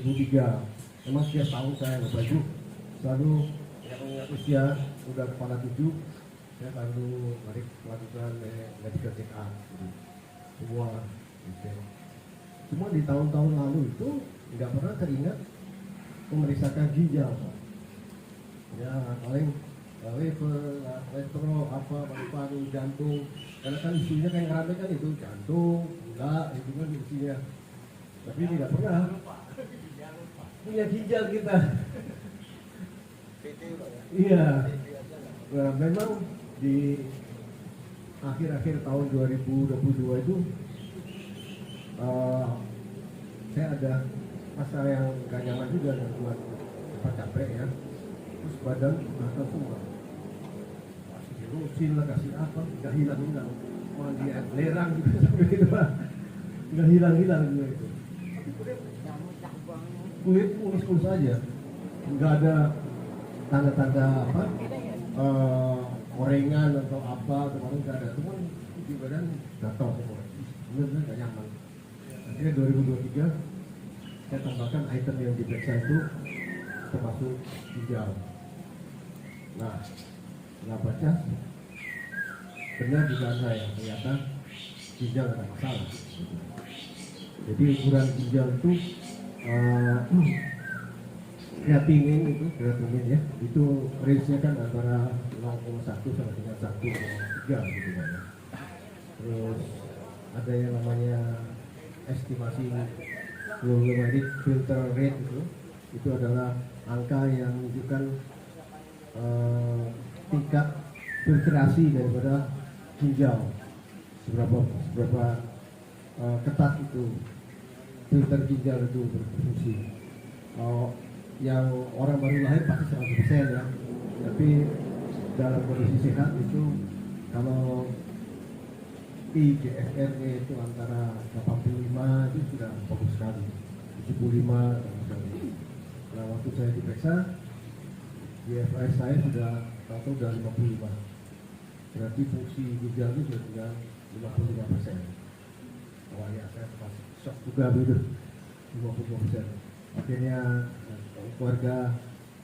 2003. Memang setiap tahun saya berbaju selalu yang usia sudah kepala 7, saya selalu melakukan medical check up semua gitu. Cuma di tahun-tahun lalu itu nggak pernah teringat memeriksakan ginjal, ya paling liver, kolesterol, apa, paru-paru, jantung. Karena kan isunya kan yang rame kan itu jantung, gula, itu kan isunya. Tapi tidak pernah punya ginjal kita. Iya. Nah, memang di akhir-akhir tahun 2022 itu saya ada masa yang gak nyaman juga dan buat cepat capek ya. Terus badan gatal semua. Kasih dirusin lah, kasih apa, gak hilang-hilang. Mandi air belerang gitu sampai gitu lah. Gak hilang-hilang juga itu. Kulit mulus-mulus aja. Gak ada tanda-tanda apa, orengan atau apa, kemarin gak ada. Cuma di badan gatal semua. Bener-bener gak nyaman. Akhirnya 2023 saya tambahkan item yang diperiksa itu termasuk ginjal. Nah, nggak baca benar dugaan saya, ternyata ginjal ada masalah. Jadi ukuran ginjal itu kreatinin ya, itu range-nya kan antara 0,1 sampai dengan 1,3 gitu kan ya. Terus ada yang namanya estimasi glomerular filter rate itu adalah angka yang menunjukkan tingkat filtrasi daripada ginjal, seberapa ketat itu filter ginjal itu berfungsi. Yang orang baru lahir pasti 100% ya, tapi dalam kondisi sehat itu kalau IGFR-nya itu antara 85 itu sudah bagus sekali, 75 bagus sekali. Nah, waktu saya diperiksa GFR saya sudah tahu udah 55, berarti fungsi ginjal itu sudah tinggal 55%. Awalnya saya masih shock juga gitu, 55%. Akhirnya keluarga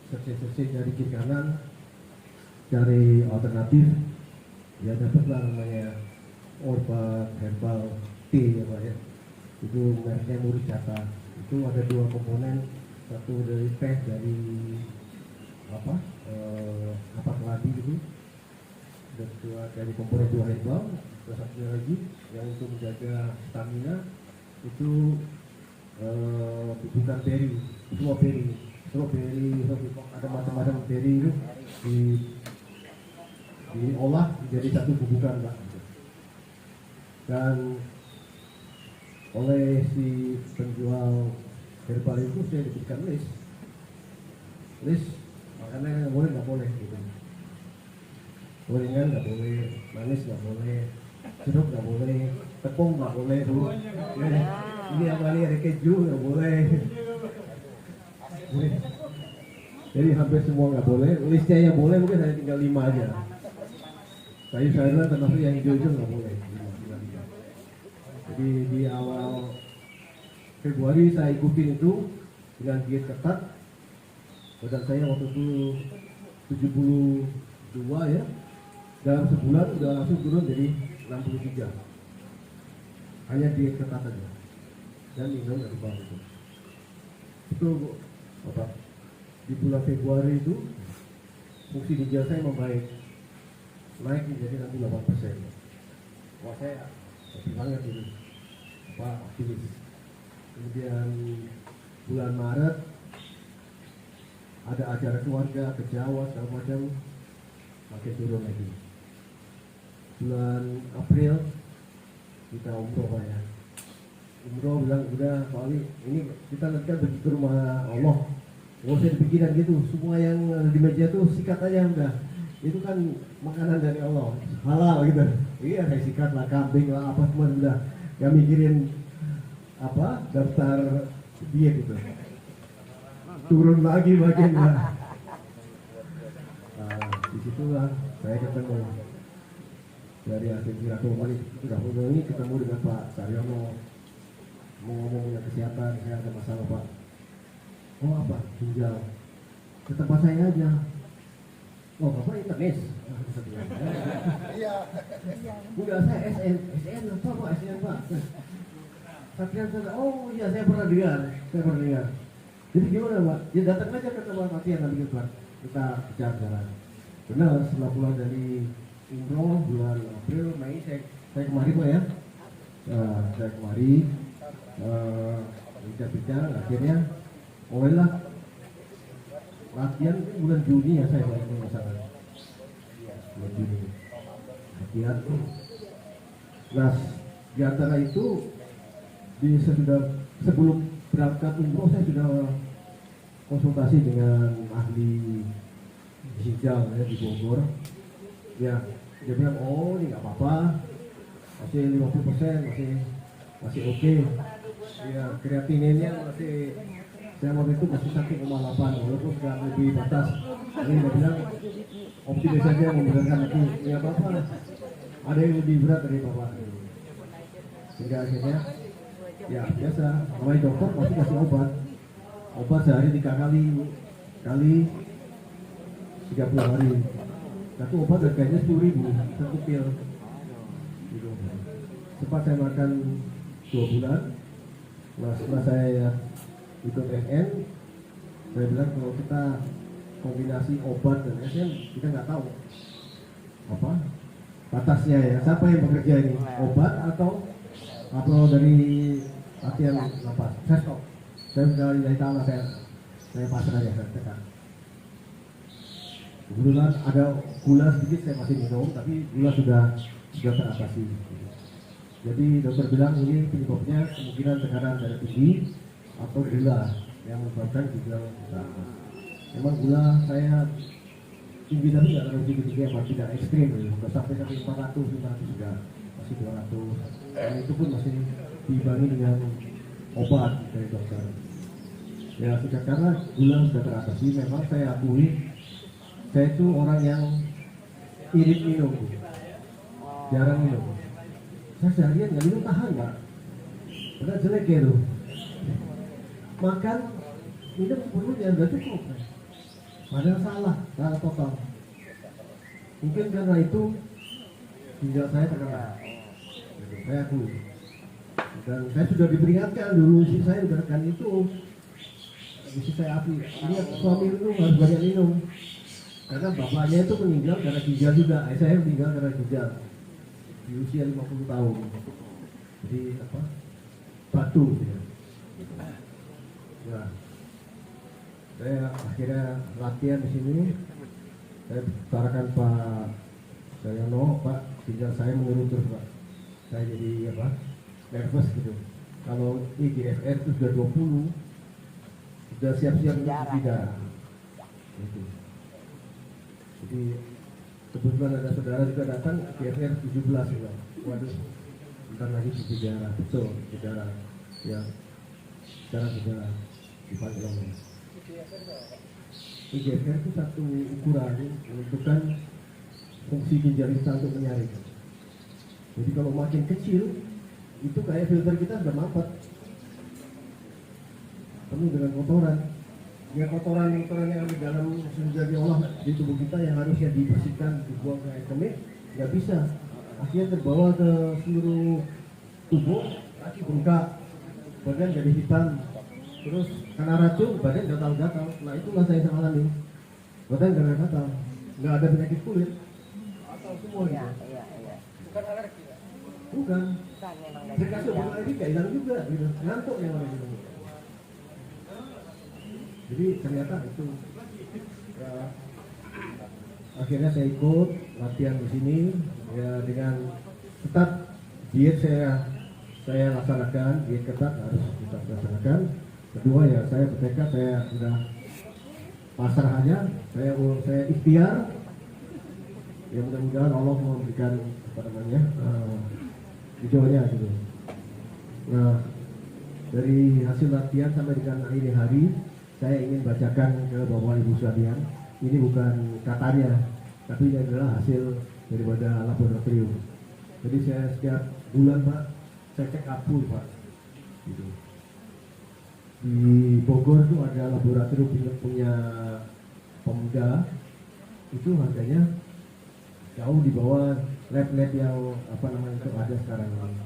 searching dari kiri kanan cari alternatif, ya dapatlah namanya obat herbal T ya Pak ya. Itu mereknya Muricata. Itu ada dua komponen, satu dari teh dari apa keladi gitu, dan kedua dari komponen dua herbal. Terus satunya lagi yang untuk menjaga stamina itu bukan berry, strawberry, ada macam-macam berry itu diolah menjadi satu bubukan Pak. Dan oleh si penjual herbal itu saya diberikan list makannya boleh nggak boleh gitu, gorengan nggak boleh, manis nggak boleh, jeruk nggak boleh, tepung nggak boleh tuh, ini apa nih, ada keju nggak boleh. Jadi hampir semua nggak boleh, listnya yang boleh mungkin hanya tinggal 5 aja. Sayur-sayuran termasuk yang hijau-hijau nggak boleh. Jadi di awal Februari saya ikutin itu dengan diet ketat. Badan saya waktu itu 72 ya. Dalam sebulan udah langsung turun jadi 63. Hanya diet ketat aja. Dan minum dari bawah itu. Itu apa? Di bulan Februari itu fungsi ginjal saya membaik, naik menjadi 68%. Wah, saya banget ini optimis. Kemudian bulan Maret ada acara keluarga ke Jawa segala macam, makin turun lagi. Bulan April kita umroh Pak ya. Umroh bilang udah Pak Ali, ini kita nanti kan pergi ke rumah Allah, nggak usah dipikiran gitu, semua yang ada di meja tuh sikat aja udah. Itu kan makanan dari Allah, halal gitu. Iya, saya sikat lah, kambing lah, apa semua udah. Gak mikirin apa daftar diet gitu. Turun lagi makin lah. Nah, disitulah saya ketemu dari hasil Kiratul ini ketemu dengan Pak Saryono, mau ngomong kesehatan, saya ada masalah Pak. Oh apa? Ginjal. Ke tempat saya aja. Oh bapak internis? Iya. Enggak, saya SN. SN apa pak? SN pak? Latihan saya, oh iya saya pernah dengar. Jadi gimana pak? Ya datang aja ke tempat latihan nanti kita bicara. Benar, setelah pulang dari umroh bulan April, Mei, saya kemari pak ya. Saya kemari bicara, akhirnya mulailah latihan bulan Juni ya saya mulai masalah. Bulan Juni latihan. Nah di antara itu sebelum berangkat umroh saya sudah konsultasi dengan ahli ginjal ya di Bogor. Ya dia bilang oh ini nggak apa-apa, masih 50%, masih oke. Ya kreatininnya masih, saya waktu itu masih 1,8 walaupun sudah lebih batas. Ini dia bilang optimis saja membenarkan itu ya apa-apa, ada yang lebih berat dari bapak. Sehingga akhirnya ya biasa, namanya dokter pasti kasih obat sehari 3 kali 30 hari. Satu obat harganya 10.000 satu pil gitu. Sempat saya makan 2 bulan. Nah setelah saya ikut SN, saya bilang kalau kita kombinasi obat dan SN, kita nggak tahu apa batasnya ya, siapa yang bekerja ini, obat atau dari latihan napas. Saya stop, saya sudah dari tanah, saya pasrah aja, saya tekan. Kebetulan ada gula sedikit saya masih minum, tapi gula sudah teratasi. Jadi dokter bilang ini penyebabnya kemungkinan tekanan darah tinggi atau gula yang menyebabkan ginjal utama. Memang gula saya tinggi tapi nggak terlalu tinggi apa tidak ekstrim, sampai 400 juga masih 200. Dan itu pun masih diimbangi dengan obat dari dokter. Ya sudah, karena gula sudah teratasi, memang saya akui saya itu orang yang irit minum, jarang minum. Saya seharian nggak minum tahan pak, padahal jelek ya tuh. Makan minum perlunya nggak cukup, padahal salah total. Mungkin karena itu ginjal saya terkena, saya akui. Dan saya sudah diperingatkan dulu, istri saya sudah tekan itu, istri saya api. Ini suami itu harus banyak minum, karena bapaknya itu meninggal karena ginjal juga, saya meninggal karena ginjal di usia 50 tahun. Jadi apa? Batu ya. Nah, saya akhirnya latihan di sini. Saya bicarakan Pak Sayono, Pak, ginjal saya menurun terus Pak. Saya jadi apa? Nervous gitu. Kalau IGFR itu sudah 20, sudah siap-siap untuk darah. Gitu. Jadi kebetulan ada saudara juga datang, IGFR 17 juga. Waduh, bentar lagi cuci darah, betul, cuci darah. Ya, sekarang sudah dipanggil. IGFR itu satu ukuran menentukan fungsi ginjal kita untuk menyaring. Jadi kalau makin kecil, itu kayak filter kita sudah mampet, penuh dengan kotoran. Ya kotoran yang ada di dalam senjata Allah di tubuh kita yang harusnya dibersihkan, dibuang ke air kemih, nggak bisa. Akhirnya terbawa ke seluruh tubuh, kaki bengkak, badan jadi hitam, terus karena racun badan gatal-gatal. Nah itulah saya alami, badan gatal-gatal, nggak ada penyakit kulit, gatal semua gitu. Bukan alergi ya? Bukan. Saya kasih obat alergi nggak hilang juga, gitu. Ngantuk yang ada gitu. Jadi ternyata itu ya, akhirnya saya ikut latihan di sini ya, dengan tetap diet saya laksanakan, diet ketat harus kita laksanakan. Kedua ya saya bertekad, saya sudah pasrah aja, saya ikhtiar. Ya mudah-mudahan Allah memberikan apa namanya hijaunya gitu. Nah dari hasil latihan sampai dengan akhir hari, saya ingin bacakan ke Bapak Ibu sekalian. Ini bukan katanya, tapi ini adalah hasil daripada laboratorium. Jadi saya setiap bulan Pak, saya cek apul Pak. Gitu. di Bogor itu ada laboratorium punya Pemuda, itu harganya jauh di bawah lab-lab yang apa namanya itu ada sekarang ini.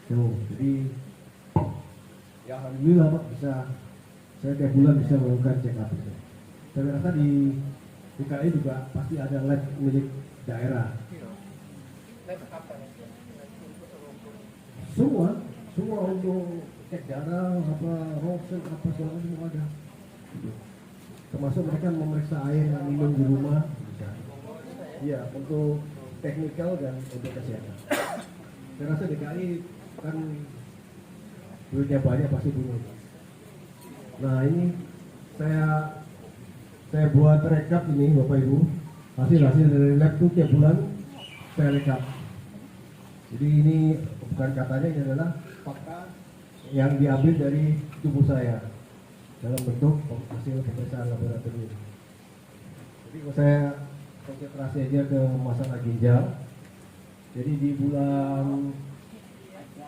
Tuh, jadi ya alhamdulillah Pak, bisa saya tiap bulan bisa melakukan check up itu. Saya rasa di DKI juga pasti ada lab milik daerah. Semua untuk cek darah, apa ronsen, apa segala semua ada. Gitu. Termasuk mereka memeriksa air yang minum di rumah. Bisa. Iya, untuk teknikal dan untuk kesehatan. Saya rasa DKI kan duitnya banyak pasti punya. Nah ini saya buat rekap ini Bapak Ibu, hasil dari lab itu tiap bulan saya rekap. Jadi ini bukan katanya, ini adalah fakta yang diambil dari tubuh saya dalam bentuk hasil pemeriksaan laboratorium. Jadi kalau saya konsentrasi aja ke masalah ginjal. Jadi di bulan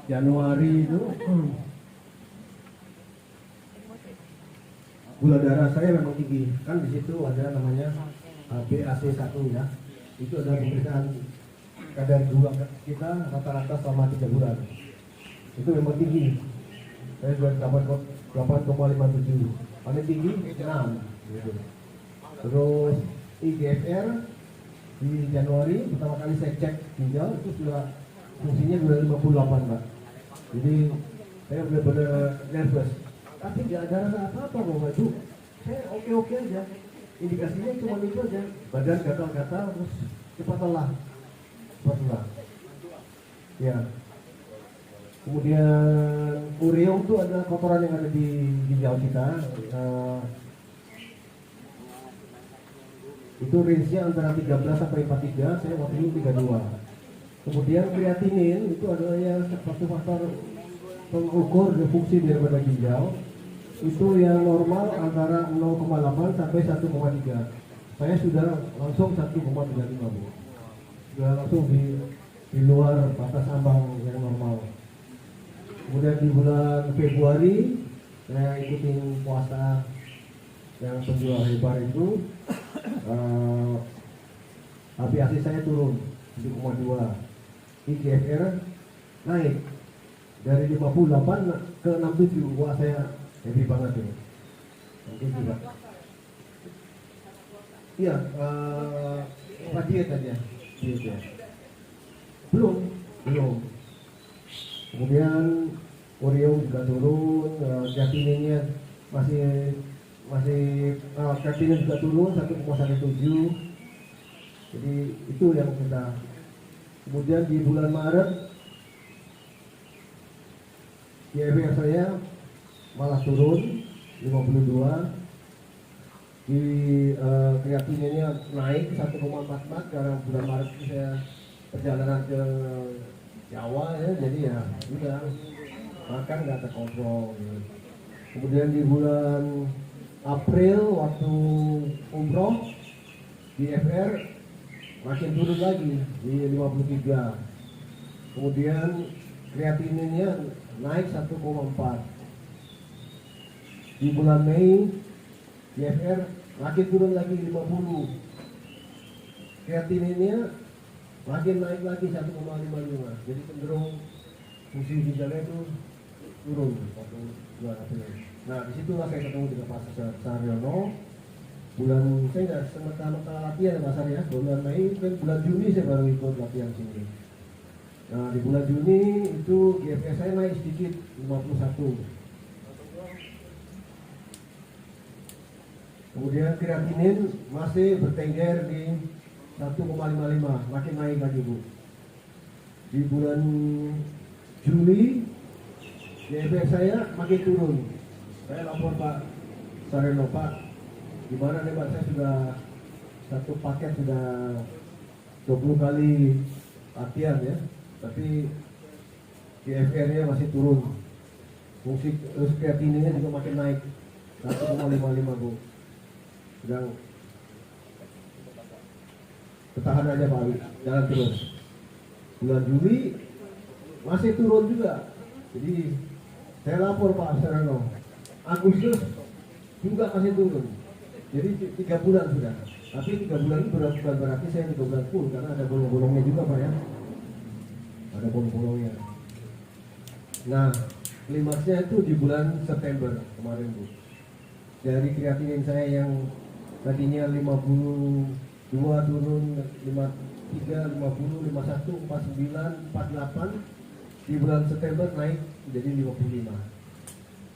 Januari itu gula darah saya memang tinggi. Kan di situ ada namanya BAC1 ya. Itu adalah pemeriksaan kadar gula kita rata-rata selama 3 bulan. Itu memang tinggi. Saya sudah dapat 8,57. Paling tinggi 6. Gitu. Terus IGFR di Januari pertama kali saya cek ginjal itu sudah fungsinya sudah 58 Pak. Jadi saya benar-benar nervous. Tapi nggak ada rasa apa-apa Bapak Ibu. Saya oke-oke aja. Indikasinya cuma itu aja. Badan gatal-gatal terus cepat lelah. Ya. Kemudian ureum itu adalah kotoran yang ada di ginjal kita. Itu range-nya antara 13 sampai 43, saya waktu itu 32. Kemudian kreatinin itu adalah yang satu faktor pengukur fungsi daripada ginjal. Itu yang normal antara 0,8 sampai 1,3. Saya sudah langsung 1,35 Bu. Sudah langsung di luar batas ambang yang normal. Kemudian di bulan Februari saya ikutin puasa yang penjual hebar itu, HbA1c saya turun 7,2, IGFR naik dari 58 ke 67. Wah saya happy banget ini. Mungkin juga. Iya, apa diet aja, diet ya. Belum. Kemudian ureum juga turun, kreatininnya masih kreatinin juga turun 1,17. Jadi itu yang kita. Kemudian di bulan Maret IGFR saya malah turun 52. Di kreatininnya naik 1,44 karena bulan Maret saya perjalanan ke Jawa ya, jadi ya udah makan nggak terkontrol gitu. Kemudian di bulan April waktu umroh di FR makin turun lagi di 53. Kemudian kreatininnya naik 1,4. Di bulan Mei di FR makin turun lagi 50. Kreatininnya makin naik lagi 1,55. Jadi cenderung fungsi ginjalnya itu turun waktu bulan April. Nah disitulah saya ketemu dengan Pak Saryono. Bulan saya nggak semata-mata latihan Pak Sar ya. Bulan Mei dan bulan Juni saya baru ikut latihan sini. Nah di bulan Juni itu GFS saya naik sedikit 51. Kemudian kreatinin masih bertengger di 1,55, makin naik lagi Bu. Di bulan Juli GFS saya makin turun. Saya lapor Pak Saryono, Pak, gimana nih Pak, saya sudah satu paket sudah 20 kali latihan ya, tapi GFR-nya masih turun. Fungsi kreatininnya juga makin naik 1,55 Bu. Sedang ketahan aja Pak Ali, jalan terus. Bulan Juli masih turun juga. Jadi saya lapor Pak Saryono, Agustus juga masih turun. Jadi 3 bulan sudah. Tapi 3 bulan itu bukan berarti saya 3 bulan full karena ada bolong-bolongnya juga Pak ya. Ada bolong-bolongnya. Nah, klimaksnya itu di bulan September kemarin Bu. Dari kreatinin saya yang tadinya 52 turun 53, 50, 51, 49, 48 di bulan September naik menjadi 55.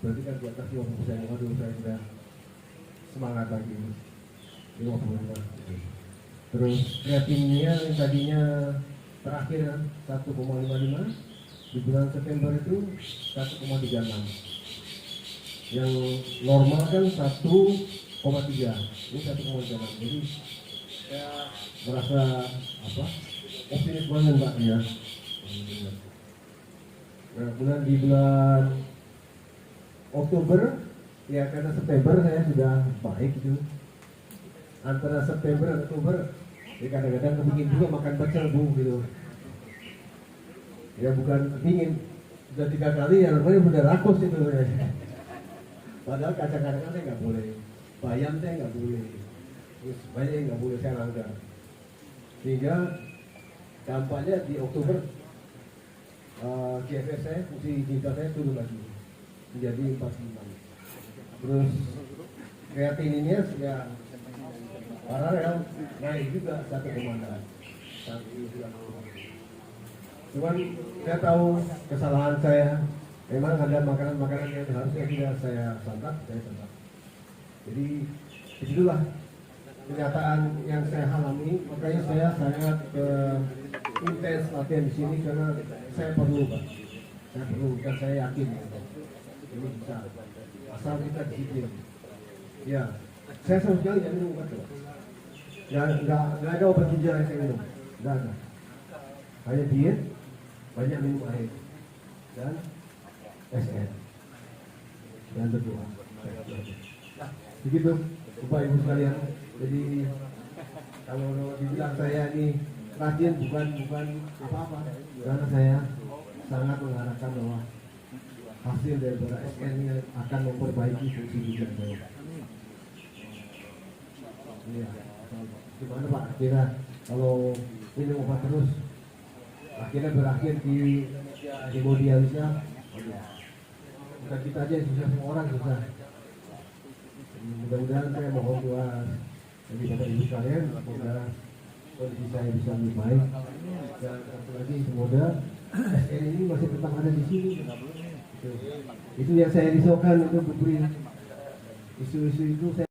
Berarti kan di atas 50%. Waduh, saya sudah semangat lagi 55. Terus kreatinnya yang tadinya terakhir kan 1,55 di bulan September itu 1,36. Yang normal kan 1,3. Ini 1,36. Jadi saya merasa optimis banget Pak ya. Nah, di bulan Oktober ya karena September saya sudah baik gitu. Antara September dan Oktober ya kadang-kadang kepingin juga makan pecel Bu gitu. Ya bukan kepingin, sudah 3 kali ya namanya udah rakus itu ya. Padahal kacang-kacangan saya nggak boleh, bayam saya nggak boleh, terus banyak yang nggak boleh saya langgar. Sehingga dampaknya di Oktober GFS saya, fungsi ginjal saya turun lagi menjadi 45. Terus kreatininnya ya paralel naik juga 1,6. Cuman saya tahu kesalahan saya. Memang ada makanan-makanan yang harusnya tidak saya santap, saya santap. Jadi disitulah kenyataan yang saya alami. Makanya saya sangat intens latihan di sini karena saya perlu Pak. Saya perlu dan saya yakin ini bisa. Asal kita disiplin. Ya, saya sama sekali tidak minum obat. Nggak ada obat ginjal yang saya minum. Nggak ada. Hanya diet, banyak minum air dan SN dan berdoa. Nah, begitu Bapak Ibu sekalian. Jadi kalau dibilang saya ini rajin bukan apa-apa, karena saya sangat mengharapkan bahwa hasil daripada SN ini akan memperbaiki fungsi ginjal saya. Iya. Gimana Pak? Kira kalau minum obat terus akhirnya berakhir di hemodialisnya. Bukan kita aja yang susah, semua orang susah. Mudah-mudahan saya mohon doa dari Bapak Ibu sekalian, semoga kondisi saya bisa lebih baik. Dan satu lagi, semoga SN ini masih tetap ada di sini. Itu yang saya risaukan itu Bupri. Isu-isu itu saya